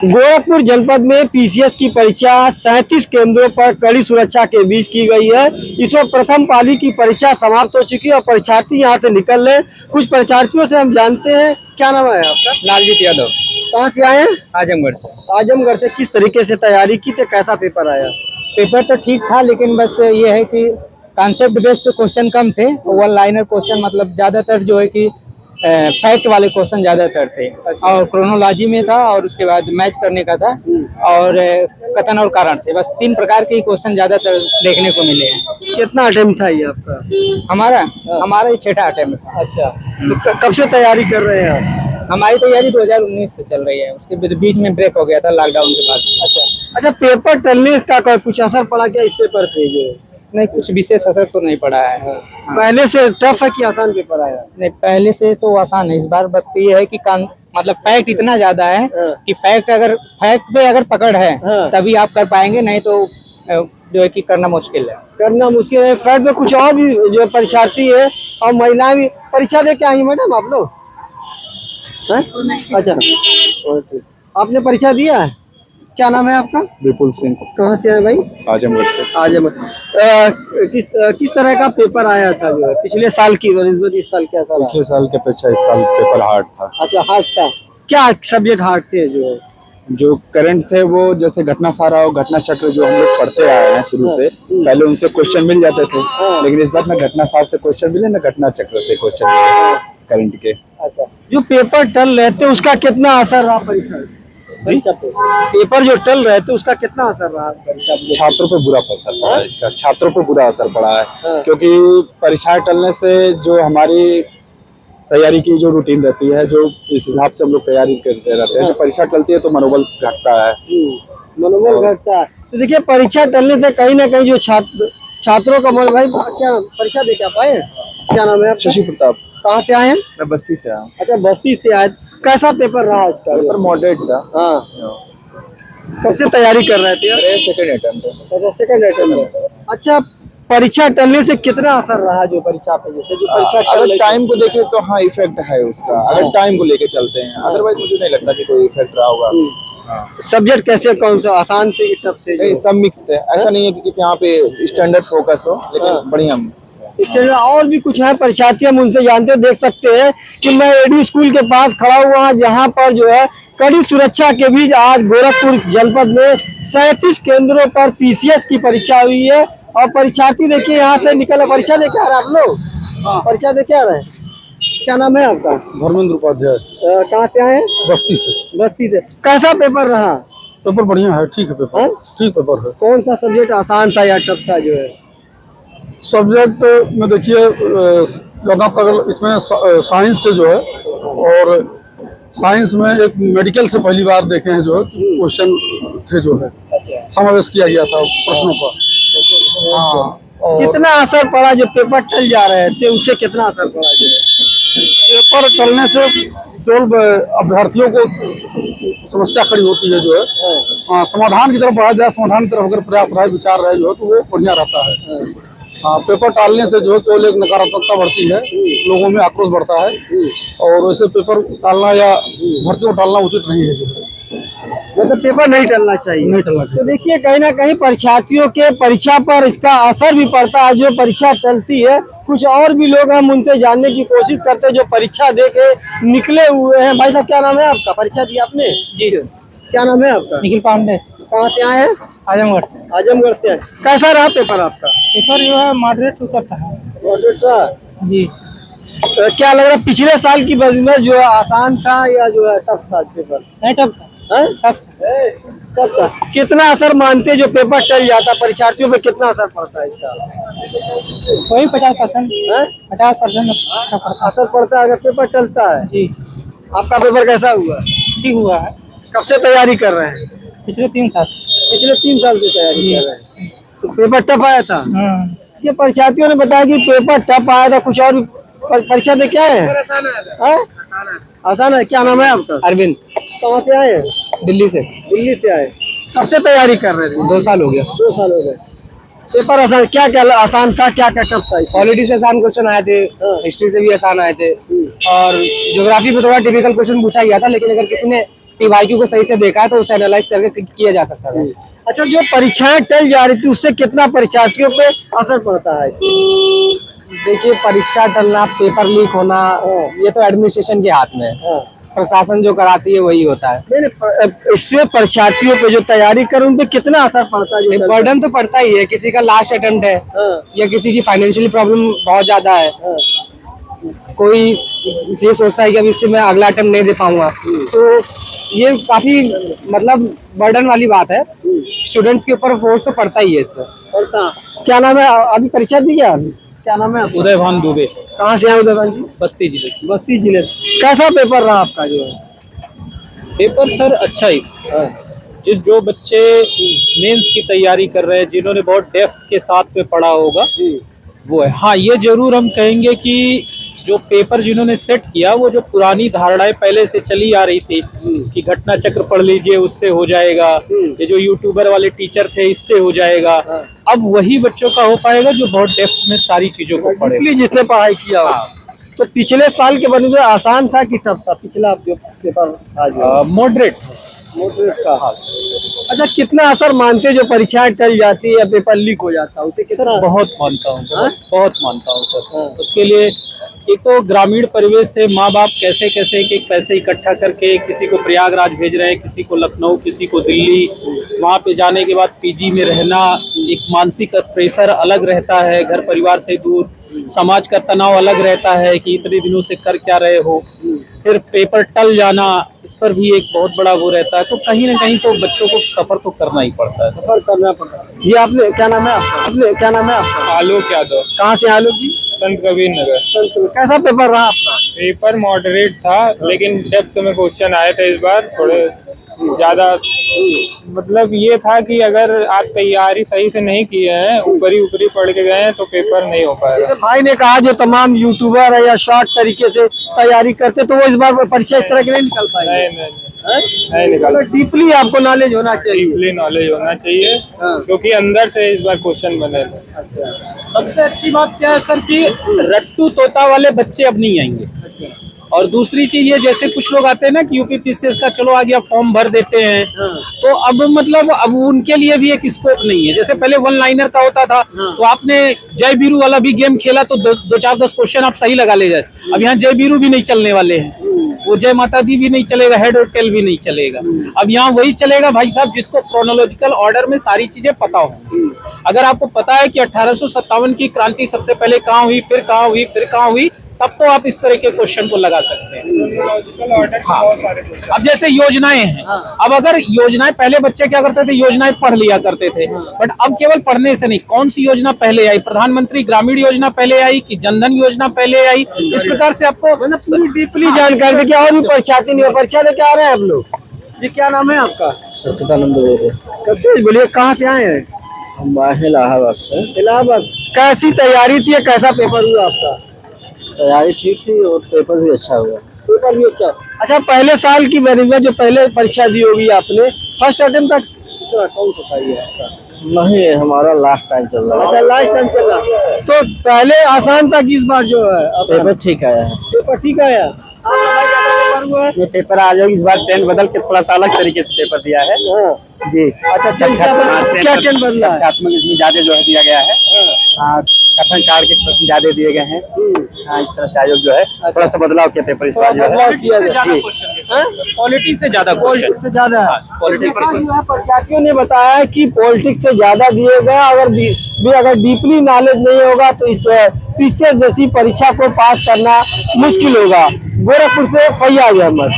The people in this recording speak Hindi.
गोरखपुर जनपद में पीसीएस की परीक्षा 37 केंद्रों पर कड़ी सुरक्षा के बीच की गई है। इस वक्त प्रथम पाली की परीक्षा समाप्त हो चुकी है और परीक्षार्थी यहां से निकल रहे। कुछ परीक्षार्थियों से हम जानते हैं, क्या नाम है आपका? लालजीत यादव। कहाँ से आए हैं? आजमगढ़ से। आजमगढ़ से। किस तरीके से तैयारी की थी, कैसा पेपर आया? पेपर तो ठीक था, लेकिन बस ये है कि कॉन्सेप्ट बेस्ड पे क्वेश्चन कम थे। वन लाइनर क्वेश्चन, मतलब ज्यादातर जो है कि फैक्ट वाले क्वेश्चन ज्यादातर थे। अच्छा। और क्रोनोलॉजी में था, और उसके बाद मैच करने का था, और कथन और कारण थे। बस 3 प्रकार के क्वेश्चन ज्यादातर देखने को मिले हैं। कितना अटेम्प्ट था ये आपका? हमारा ये 6ठा अटेम्प्ट था। अच्छा, तो कब से तैयारी कर रहे हैं आप? हमारी तैयारी 2019 से चल रही है, उसके बीच में ब्रेक हो गया था लॉकडाउन के बाद। अच्छा, पेपर टलने का कुछ असर पड़ा क्या इस पेपर पे? जो नहीं, कुछ विशेष असर तो नहीं पड़ा है। पहले से टफ है कि आसान पेपर आया? नहीं, पहले से तो आसान है इस बार। बात ये है कि मतलब फैक्ट इतना ज्यादा है कि फैक्ट पे अगर पकड़ है तभी आप कर पाएंगे, नहीं तो जो है कि करना मुश्किल है। फैक्ट में कुछ और भी जो परीक्षार्थी है और महिलाएं भी परीक्षा दे के आई मैडम, आप लोग? अच्छा, आपने परीक्षा दिया है? क्या नाम है आपका? विपुल सिंह। कहाँ से है भाई? आजमगढ़ से। आजमगढ़। किस तरह का पेपर आया था जो है पिछले साल की और इस साल कैसा रहा? पिछले साल के अपेक्षा इस साल पेपर हार्ड था। अच्छा, हार्ड था। क्या सब्जेक्ट हार्ड थे? जो करंट थे वो जैसे घटना सारा और घटना चक्र जो हम लोग पढ़ते आए हैं शुरू से, पहले उनसे क्वेश्चन मिल जाते थे, लेकिन इस बार न घटना सार से क्वेश्चन मिले न घटना चक्र से क्वेश्चन मिले करंट के। अच्छा, जो पेपर टल रहे थे उसका कितना असर रहा परीक्षा पे? पेपर जो टल रहे थे उसका कितना असर रहा परीक्षा पे? छात्रों पे बुरा असर पड़ा है इसका। छात्रों पे बुरा असर पड़ा है, क्योंकि परीक्षाएं टलने से जो हमारी तैयारी की जो रूटीन रहती है, जो इस हिसाब से हम लोग तैयारी करते रहते हैं, जब परीक्षा टलती है तो मनोबल घटता है। मनोबल घटता है। तो देखिए, परीक्षा टलने से कहीं ना कहीं जो छात्रों का मन, भाई क्या परीक्षा दे क्या पाए? क्या नाम है आपका? शशि प्रताप। कहाँ से आए हैं? मैं बस्ती से आया। अच्छा, बस्ती से आए। कैसा पेपर रहा इसका? पेपर मॉडरेट था। हाँ, कब से तैयारी कर रहे थे? मेरे सेकंड अटेम्प्ट। अच्छा, सेकंड अटेम्प्ट। अच्छा, परीक्षा टलने से कितना असर रहा जो परीक्षा पे? जैसे जो परीक्षा अगर टाइम को देखें तो हाँ इफेक्ट है उसका, अगर टाइम को लेके चलते हैं, अदरवाइज मुझे नहीं लगता कि कोई इफेक्ट रहा होगा। सब्जेक्ट कैसे, कौन सा आसान थे कि टफ थे? नहीं, सब मिक्स थे। ऐसा नहीं है कि किसी यहाँ पे स्टैंडर्ड फोकस हो, लेकिन बढ़िया। और भी कुछ है परीक्षार्थी, हम उनसे जानते देख सकते हैं कि मैं एडी स्कूल के पास खड़ा हुआ हूँ, जहाँ पर जो है कड़ी सुरक्षा के बीच आज गोरखपुर जनपद में 37 केंद्रों पर पीसीएस की परीक्षा हुई है। और परीक्षार्थी देखिए यहाँ से निकले, परीक्षा दे के आ रहे हैं आप लोग? परीक्षा दे के आ रहे हैं। क्या नाम है आपका? धर्मेंद्र उपाध्याय। कहाँ से आए? बस्ती से। बस्ती से। कैसा पेपर रहा? पेपर बढ़िया है, ठीक है पेपर। ठीक पेपर है। कौन सा सब्जेक्ट आसान था या टफ था जो है? सब्जेक्ट में देखिए लगातार इसमें साइंस से जो है, और साइंस में एक मेडिकल से पहली बार देखे हैं जो है क्वेश्चन थे जो है समावेश किया गया था प्रश्नों का। हाँ। कितना असर पड़ा जो पेपर टल जा रहे थे, उससे कितना असर पड़ा? जो पेपर टलने से केवल अभ्यर्थियों को समस्या खड़ी होती है जो है, समाधान की तरफ बढ़ा जाए, समाधान की तरफ अगर प्रयास रहे, विचार रहे जो है, तो वो बढ़िया रहता है। हाँ, पेपर टालने से जो है केवल एक नकारात्मकता बढ़ती है, लोगों में आक्रोश बढ़ता है, और वैसे पेपर टालना या भर्तियों टालना उचित नहीं है जो है। मतलब पेपर नहीं टलना चाहिए। नहीं टलना चाहिए। तो देखिए, कहीं ना कहीं परीक्षार्थियों के परीक्षा पर इसका असर भी पड़ता है जो परीक्षा टलती है। कुछ और भी लोग हम उनसे जानने की कोशिश करते हैं जो परीक्षा दे के निकले हुए हैं। भाई साहब, क्या नाम है आपका? परीक्षा दी आपने? जी। क्या नाम है आपका? निखिल पांडे। कहाँ से आए हैं? आजमगढ़। आजमगढ़ से आए। कैसा रहा पेपर आपका? पेपर जो है मॉडरेट टू टफ था। मॉडरेट रहा जी। तो क्या लग रहा है पिछले साल की बजाय जो है आसान था या जो है टफ था पेपर? नहीं, टफ था। टफ था। कितना असर मानते जो पेपर टल जाता, परीक्षार्थियों पे कितना असर पड़ता है इसका? वही 50%। 50% असर पड़ता है अगर पेपर टलता है। जी। आपका पेपर कैसा हुआ? ठीक हुआ है। कब से तैयारी कर रहे हैं? पिछले 3 साल। पिछले 3 साल से तैयारी कर रहे हैं। तो पेपर टफ आया था? ये परीक्षार्थियों ने बताया कि पेपर टफ आया था। कुछ और परीक्षा दे क्या है? आसान है। क्या नाम है आपका? अरविंद। कहाँ से आए? दिल्ली से। दिल्ली से आए। कब से तैयारी कर रहे थे? 2 साल हो गया। 2 साल हो गए। पेपर आसान क्या क्या आसान था, क्या क्या टफ था? पॉलिटी से आसान क्वेश्चन आए थे, हिस्ट्री से भी आसान आए थे, और ज्योग्राफी में थोड़ा टिपिकल क्वेश्चन पूछा गया था, लेकिन अगर किसी ने PYQ को सही से देखा है तो उसे एनालाइज करके किया जा सकता है। अच्छा, जो परीक्षाएं टल जा रही थी उससे कितना परीक्षार्थियों पे असर पड़ता है? देखिए, परीक्षा टलना, पेपर लीक होना, ये तो एडमिनिस्ट्रेशन के हाथ में है। प्रशासन जो कराती है वही होता है। नहीं, इससे परीक्षार्थियों पे जो तैयारी कर उन पे कितना असर पड़ता है? बर्डन तो पड़ता ही है, किसी का लास्ट अटेम्प्ट है या किसी की फाइनेंशियली प्रॉब्लम बहुत ज्यादा है, कोई ये सोचता है कि अब इससे मैं अगला अटेम्प्ट नहीं दे पाऊंगा, तो ये काफी मतलब बर्डन वाली बात है। स्टूडेंट्स के ऊपर फोर्स तो पड़ता ही है इस पर। क्या नाम है? अभी परीक्षा दी क्या? क्या नाम है? उदयभान दुबे, कहाँ से आए उदयभान जी? बस्ती जिले से। बस्ती जिले। कैसा पेपर रहा आपका? जो है पेपर सर अच्छा ही, जो बच्चे मेंस की तैयारी कर रहे हैं, जिन्होंने बहुत डेप्थ के साथ में पढ़ा होगा वो है। हाँ, ये जरूर हम कहेंगे कि जो पेपर जिन्होंने सेट किया, वो जो पुरानी धारणाएं पहले से चली आ रही थी कि घटना चक्र पढ़ लीजिए उससे हो जाएगा, ये जो यूट्यूबर वाले टीचर थे इससे हो जाएगा, अब वही बच्चों का हो पाएगा जो बहुत डेप्थ में सारी चीजों को पढ़े, जिसने पढ़ाई किया हो। तो पिछले साल के बने हुए आसान था कि टफ था? पिछला जो पेपर था मॉडरेट का। अच्छा, कितना असर मानते जो परीक्षाएं टल जाती है या पेपर लीक हो जाता है उसे? सर बहुत मानता हूँ, बहुत मानता हूँ सर। उसके लिए एक तो ग्रामीण परिवेश से माँ बाप कैसे कैसे एक पैसे इकट्ठा करके किसी को प्रयागराज भेज रहे हैं, किसी को लखनऊ, किसी को दिल्ली, वहाँ पे जाने के बाद PG में रहना, एक मानसिक प्रेशर अलग रहता है, घर परिवार से दूर, समाज का तनाव अलग रहता है कि इतने दिनों से कर क्या रहे हो, फिर पेपर टल जाना, इस पर भी एक बहुत बड़ा वो रहता है। तो कहीं ना कहीं तो बच्चों को सफर तो करना ही पड़ता है। सफर करना पड़ता है। जी, आपने क्या नाम है आपका? क्या नाम है आपका? आलोक यादव, कहाँ से? आलोक जी, संत कबीर नगर। कैसा पेपर रहा आपका? पेपर मॉडरेट था, लेकिन डेप्थ में क्वेश्चन आए थे इस बार थोड़े ज्यादा। मतलब ये था कि अगर आप तैयारी सही से नहीं किए हैं, ऊपरी पढ़ के गए हैं, तो पेपर नहीं हो पाएगा। जैसे भाई ने कहा जो तमाम यूट्यूबर है या शॉर्ट तरीके से तैयारी करते तो वो इस बार परीक्षा इस तरह की नहीं निकल पाएंगे। नहीं निकाला। डीपली आपको नॉलेज होना चाहिए। डीपली नॉलेज होना चाहिए, क्योंकि अंदर से इस बार क्वेश्चन बने थे। सबसे अच्छी बात क्या है सर कि रट्टू तोता वाले बच्चे अब नहीं आएंगे। और दूसरी चीज ये, जैसे कुछ लोग आते हैं ना कि UPPCS का चलो आ गया, फॉर्म भर देते हैं, तो अब मतलब अब उनके लिए भी एक स्कोप नहीं है। जैसे पहले वन लाइनर का होता था, तो आपने जय बीरू वाला भी गेम खेला तो 2-4-10 क्वेश्चन आप सही लगा ले जाए। अब यहाँ जय बीरू भी नहीं चलने वाले हैं, वो जय माता दी भी नहीं चलेगा, हेड और टेल भी नहीं चलेगा। अब यहाँ वही चलेगा भाई साहब जिसको क्रोनोलॉजिकल ऑर्डर में सारी चीजें पता हो। अगर आपको पता है कि 1857 की क्रांति सबसे पहले कहाँ हुई, फिर कहाँ हुई, फिर कहाँ हुई, तब तो आप इस तरह के क्वेश्चन को लगा सकते हैं। हाँ। अब जैसे योजनाएं हैं, अब अगर योजनाएं, पहले बच्चे क्या करते थे, योजनाएं पढ़ लिया करते थे, बट अब केवल पढ़ने से नहीं, कौन सी योजना पहले आई, प्रधानमंत्री ग्रामीण योजना पहले आई कि जनधन योजना पहले आई, इस प्रकार से आपको डीपली जानकारी दे। क्या और भी परीक्षार्थी नहीं, परीक्षा दे क्या आ रहे हैं आप लोग? जी, क्या नाम है आपका? सच्चिदानंद दुबे। बोलिए, कहाँ से आए हैं? हम इलाहाबाद से। इलाहाबाद। कैसी तैयारी थी, कैसा पेपर हुआ आपका? तैयारी ठीक थी और पेपर भी अच्छा हुआ। पेपर भी अच्छा। अच्छा, पहले साल की मैनेजमेंट जो पहले परीक्षा दी होगी आपने, फर्स्ट अटेम्प्ट तक कौन सा था ये आपका? नहीं, हमारा लास्ट टाइम चल रहा है। अच्छा, लास्ट टाइम चल रहा है। तो पहले आसान था कि इस बार जो है पेपर ठीक आया है। पेपर ठीक आया। पेपर हुआ है? ये पेपर आ जाएगा इस बार, 10 बदल के थोड़ा सा अलग तरीके से पेपर दिया है जी। अच्छा, क्या 10 बदला है? तथ्यात्मक इसमें ज्यादा जो है दिया गया है, कथन कार के प्रश्न ज्यादा दिए गए हैं। हाँ, इस तरह से आयोग जो है थोड़ा सा बदलाव किया पेपर इस बार जो है। पॉलिटिक्स से ज्यादा क्वेश्चन से ज्यादा है। पॉलिटिक्स से परीक्षार्थियों ने बताया कि पॉलिटिक्स से ज्यादा दिए गए। अगर डीपली नॉलेज नहीं होगा तो इस PCS जैसी परीक्षा को पास करना मुश्किल होगा। गोरखपुर से फैयाज अहमद।